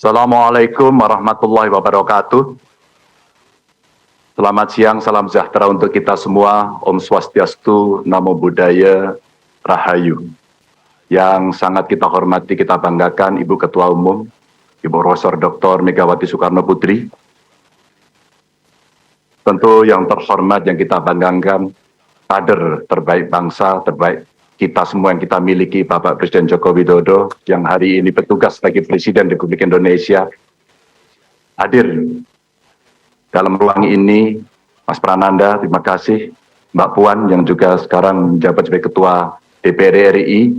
Assalamualaikum warahmatullahi wabarakatuh. Selamat siang, salam sejahtera untuk kita semua. Om Swastiastu, Namo Buddhaya, Rahayu. Yang sangat kita hormati, kita banggakan Ibu Ketua Umum, Ibu Profesor Dr. Megawati Soekarno Putri. Tentu yang terhormat yang kita banggakan, kader terbaik bangsa, terbaik kita semua yang kita miliki, Bapak Presiden Joko Widodo, yang hari ini bertugas sebagai Presiden Republik Indonesia, hadir dalam ruang ini. Mas Prananda, terima kasih. Mbak Puan yang juga sekarang menjabat sebagai Ketua DPR RI,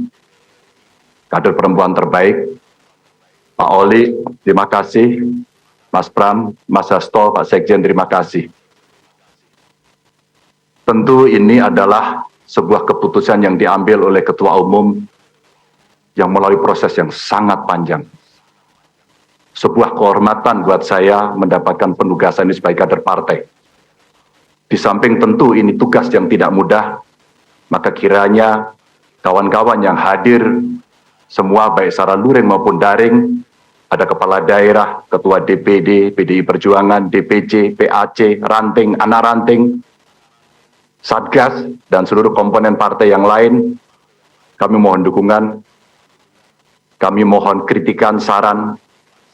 kader perempuan terbaik. Pak Oli, terima kasih. Mas Pram, Mas Hasto, Pak Sekjen, terima kasih. Tentu ini adalah sebuah keputusan yang diambil oleh Ketua Umum yang melalui proses yang sangat panjang. Sebuah kehormatan buat saya mendapatkan penugasan ini sebagai kader partai. Di samping tentu ini tugas yang tidak mudah, maka kiranya kawan-kawan yang hadir, semua baik secara luring maupun daring, ada kepala daerah, ketua DPD, PDI Perjuangan, DPC, PAC, ranting, anak ranting, Satgas, dan seluruh komponen partai yang lain, kami mohon dukungan, kami mohon kritikan, saran.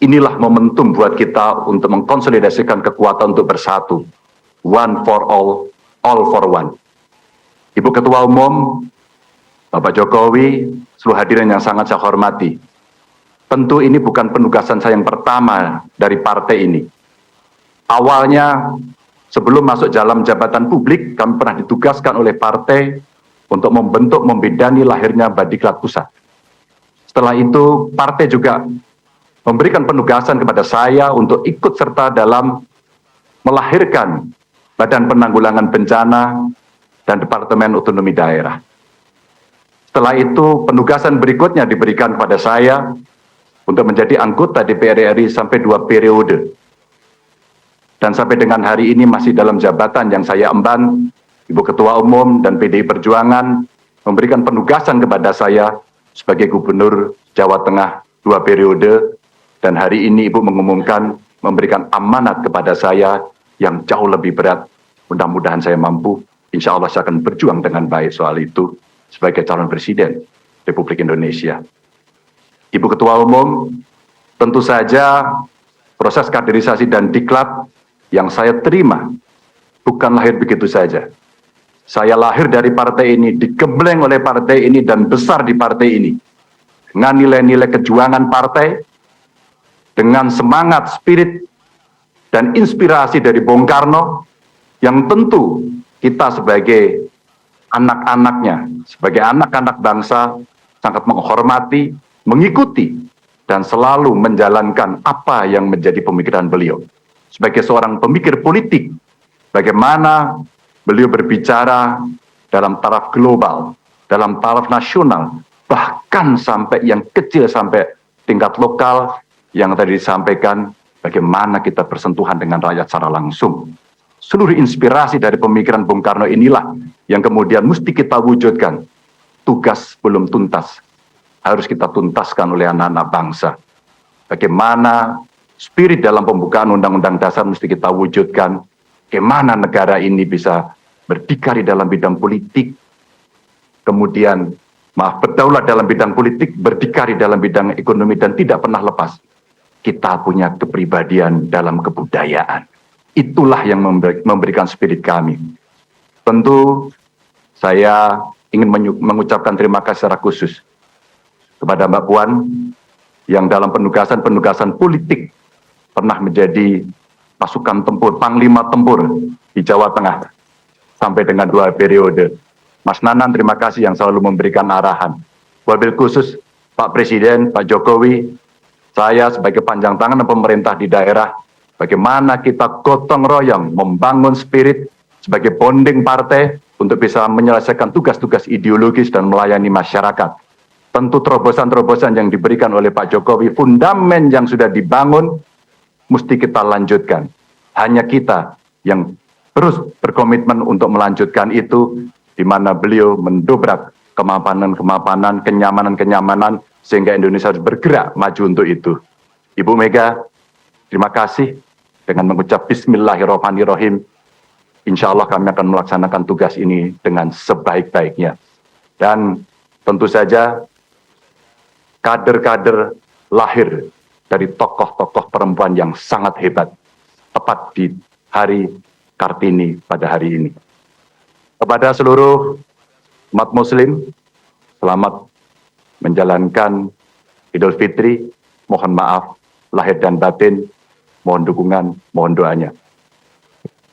Inilah momentum buat kita untuk mengkonsolidasikan kekuatan untuk bersatu. One for all for one. Ibu Ketua Umum, Bapak Jokowi, seluruh hadirin yang sangat saya hormati. Tentu ini bukan penugasan saya yang pertama dari partai ini. Awalnya, sebelum masuk dalam jabatan publik, kami pernah ditugaskan oleh partai untuk membentuk, membidani lahirnya Badiklat Pusat. Setelah itu, partai juga memberikan penugasan kepada saya untuk ikut serta dalam melahirkan Badan Penanggulangan Bencana dan Departemen Otonomi Daerah. Setelah itu, penugasan berikutnya diberikan kepada saya untuk menjadi anggota DPR RI sampai 2 periode. Dan sampai dengan hari ini masih dalam jabatan yang saya emban, Ibu Ketua Umum dan PDI Perjuangan memberikan penugasan kepada saya sebagai Gubernur Jawa Tengah 2 periode, dan hari ini Ibu mengumumkan memberikan amanat kepada saya yang jauh lebih berat. Mudah-mudahan saya mampu, insya Allah saya akan berjuang dengan baik soal itu sebagai calon Presiden Republik Indonesia. Ibu Ketua Umum, tentu saja proses kaderisasi dan diklat yang saya terima bukan lahir begitu saja. Saya lahir dari partai ini, digembleng oleh partai ini, dan besar di partai ini. Dengan nilai-nilai kejuangan partai, dengan semangat, spirit, dan inspirasi dari Bung Karno, yang tentu kita sebagai anak-anaknya, sebagai anak-anak bangsa, sangat menghormati, mengikuti, dan selalu menjalankan apa yang menjadi pemikiran beliau. Sebagai seorang pemikir politik, bagaimana beliau berbicara dalam taraf global, dalam taraf nasional, bahkan sampai yang kecil, sampai tingkat lokal, yang tadi disampaikan, bagaimana kita bersentuhan dengan rakyat secara langsung. Seluruh inspirasi dari pemikiran Bung Karno inilah yang kemudian mesti kita wujudkan. Tugas belum tuntas, harus kita tuntaskan oleh anak-anak bangsa. Bagaimana spirit dalam pembukaan Undang-Undang Dasar mesti kita wujudkan. Bagaimana negara ini bisa berdikari dalam bidang politik, kemudian berdaulat dalam bidang politik, berdikari dalam bidang ekonomi, dan tidak pernah lepas kita punya kepribadian dalam kebudayaan. Itulah yang memberikan spirit kami. Tentu saya ingin mengucapkan terima kasih secara khusus kepada Mbak Puan yang dalam penugasan-penugasan politik pernah menjadi pasukan tempur, panglima tempur di Jawa Tengah sampai dengan 2 periode. Mas Nanan, terima kasih yang selalu memberikan arahan. Wabil khusus Pak Presiden, Pak Jokowi, saya sebagai panjang tangan pemerintah di daerah, bagaimana kita gotong royong membangun spirit sebagai bonding partai untuk bisa menyelesaikan tugas-tugas ideologis dan melayani masyarakat. Tentu terobosan-terobosan yang diberikan oleh Pak Jokowi, fundamen yang sudah dibangun, mesti kita lanjutkan. Hanya kita yang terus berkomitmen untuk melanjutkan itu, di mana beliau mendobrak kemapanan-kemapanan, kenyamanan-kenyamanan, sehingga Indonesia harus bergerak maju untuk itu. Ibu Mega, terima kasih. Dengan mengucap Bismillahirrahmanirrahim, insya Allah kami akan melaksanakan tugas ini dengan sebaik-baiknya. Dan tentu saja kader-kader lahir dari tokoh-tokoh perempuan yang sangat hebat, tepat di hari Kartini pada hari ini. Kepada seluruh umat muslim, selamat menjalankan Idul Fitri, mohon maaf lahir dan batin, mohon dukungan, mohon doanya.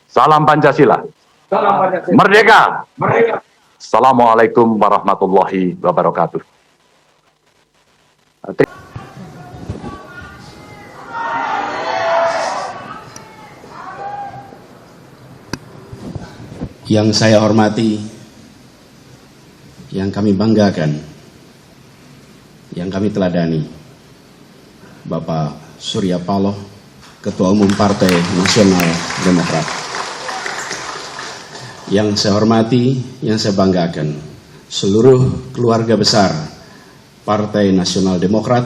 Salam Pancasila. Salam Pancasila. Merdeka. Merdeka. Assalamualaikum warahmatullahi wabarakatuh. Yang saya hormati, yang kami banggakan, yang kami teladani, Bapak Surya Paloh, Ketua Umum Partai Nasional Demokrat. Yang saya hormati, yang saya banggakan, seluruh keluarga besar Partai Nasional Demokrat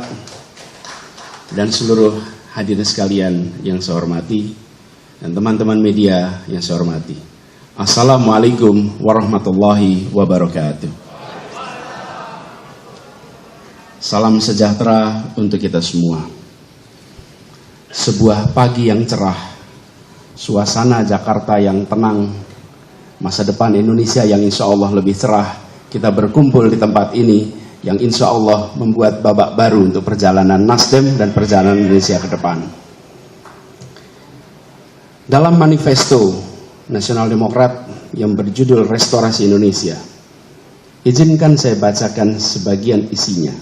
dan seluruh hadirin sekalian yang saya hormati dan teman-teman media yang saya hormati. Assalamualaikum warahmatullahi wabarakatuh. Salam sejahtera untuk kita semua. Sebuah pagi yang cerah, suasana Jakarta yang tenang, masa depan Indonesia yang insya Allah lebih cerah. Kita berkumpul di tempat ini yang insya Allah membuat babak baru untuk perjalanan Nasdem dan perjalanan Indonesia ke depan. Dalam manifesto Nasional Demokrat yang berjudul Restorasi Indonesia, izinkan saya bacakan sebagian isinya.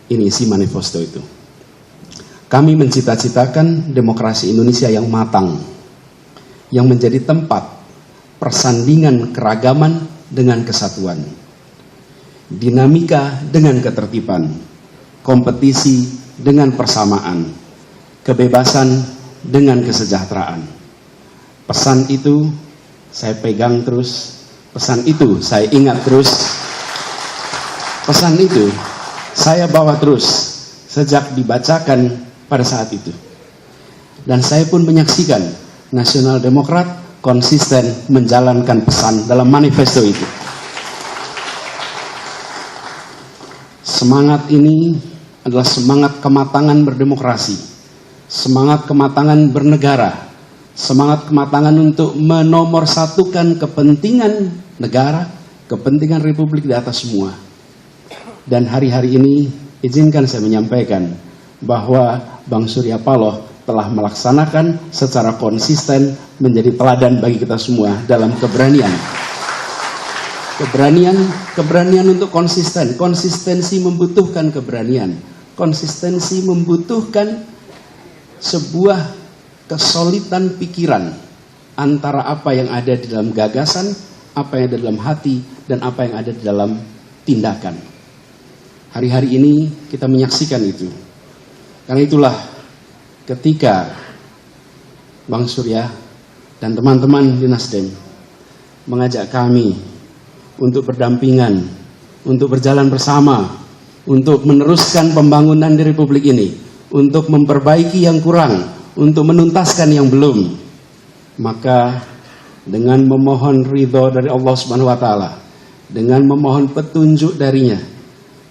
Ini isi manifesto itu. Kami mencita-citakan demokrasi Indonesia yang matang, yang menjadi tempat persandingan keragaman dengan kesatuan, dinamika dengan ketertiban, kompetisi dengan persamaan, kebebasan dengan kesejahteraan. Pesan itu saya pegang terus, pesan itu saya ingat terus, pesan itu saya bawa terus sejak dibacakan pada saat itu. Dan saya pun menyaksikan Nasional Demokrat konsisten menjalankan pesan dalam manifesto itu. Semangat ini adalah semangat kematangan berdemokrasi, semangat kematangan bernegara, semangat kematangan untuk menomorsatukan kepentingan negara, kepentingan Republik di atas semua. Dan hari-hari ini izinkan saya menyampaikan bahwa Bang Surya Paloh telah melaksanakan secara konsisten menjadi teladan bagi kita semua dalam keberanian. Keberanian untuk konsisten. Konsistensi membutuhkan keberanian. Konsistensi membutuhkan sebuah kesolidan pikiran antara apa yang ada di dalam gagasan, apa yang ada di dalam hati, dan apa yang ada di dalam tindakan. Hari-hari ini kita menyaksikan itu. Karena itulah ketika Bang Surya dan teman-teman di Nasdem mengajak kami untuk berdampingan, untuk berjalan bersama, untuk meneruskan pembangunan di Republik ini, untuk memperbaiki yang kurang, untuk menuntaskan yang belum, maka dengan memohon ridho dari Allah Subhanahu wa Ta'ala, dengan memohon petunjuk darinya,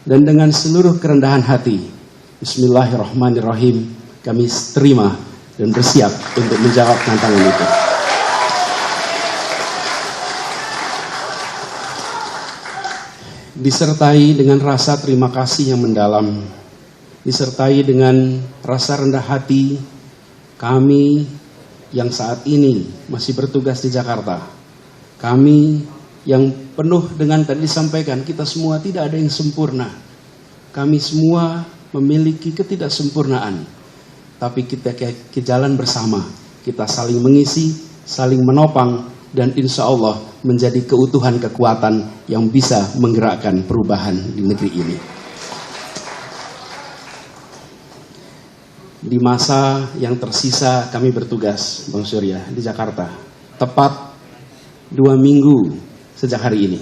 dan dengan seluruh kerendahan hati, Bismillahirrahmanirrahim, kami terima dan bersiap untuk menjawab tantangan itu. Disertai dengan rasa terima kasih yang mendalam, disertai dengan rasa rendah hati, kami yang saat ini masih bertugas di Jakarta, kami yang penuh dengan tadi disampaikan, kita semua tidak ada yang sempurna. Kami semua memiliki ketidaksempurnaan, tapi kita ke jalan bersama, kita saling mengisi, saling menopang, dan insya Allah menjadi keutuhan kekuatan yang bisa menggerakkan perubahan di negeri ini. Di masa yang tersisa kami bertugas, Bang Surya, di Jakarta, tepat 2 minggu sejak hari ini,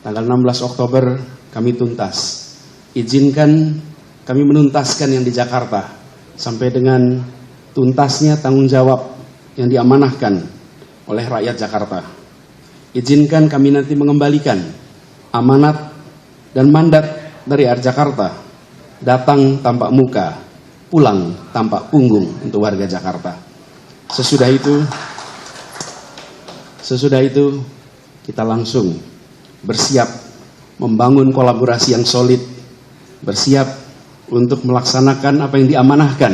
tanggal 16 Oktober kami tuntas. Izinkan kami menuntaskan yang di Jakarta sampai dengan tuntasnya tanggung jawab yang diamanahkan oleh rakyat Jakarta. Izinkan kami nanti mengembalikan amanat dan mandat dari rakyat Jakarta, datang tanpa muka, pulang tanpa punggung untuk warga Jakarta. Sesudah itu kita langsung bersiap membangun kolaborasi yang solid, bersiap untuk melaksanakan apa yang diamanahkan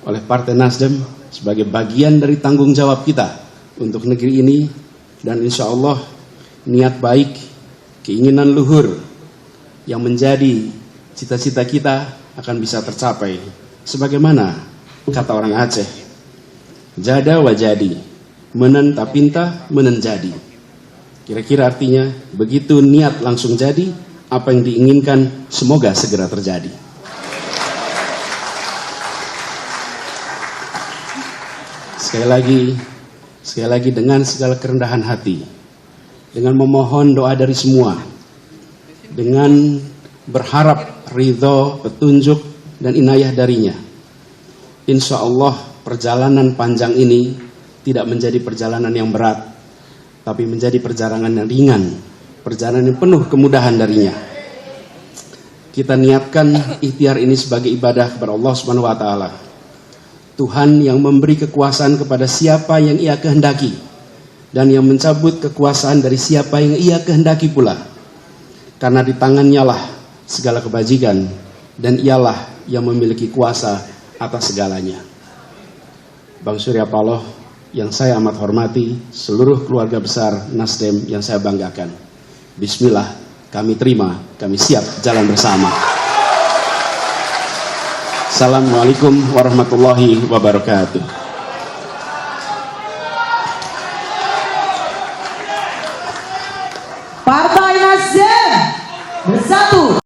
oleh Partai Nasdem sebagai bagian dari tanggung jawab kita untuk negeri ini, dan insya Allah niat baik, keinginan luhur yang menjadi cita-cita kita akan bisa tercapai. Sebagaimana kata orang Aceh, jada wajadi, menen tapinta menen jadi. Kira-kira artinya, begitu niat langsung jadi, apa yang diinginkan semoga segera terjadi. Sekali lagi dengan segala kerendahan hati, dengan memohon doa dari semua, dengan berharap ridho, petunjuk, dan inayah darinya, insya Allah perjalanan panjang ini tidak menjadi perjalanan yang berat, tapi menjadi perjalanan yang ringan, perjalanan yang penuh kemudahan darinya. Kita niatkan ikhtiar ini sebagai ibadah kepada Allah Subhanahu wa Ta'ala. Tuhan yang memberi kekuasaan kepada siapa yang Ia kehendaki, dan yang mencabut kekuasaan dari siapa yang Ia kehendaki pula. Karena di tangannya lah segala kebajikan, dan Ialah yang memiliki kuasa atas segalanya. Bang Surya Paloh yang saya amat hormati, seluruh keluarga besar Nasdem yang saya banggakan, bismillah, kami terima, kami siap jalan bersama. Assalamualaikum warahmatullahi wabarakatuh. Partai Nasdem bersatu.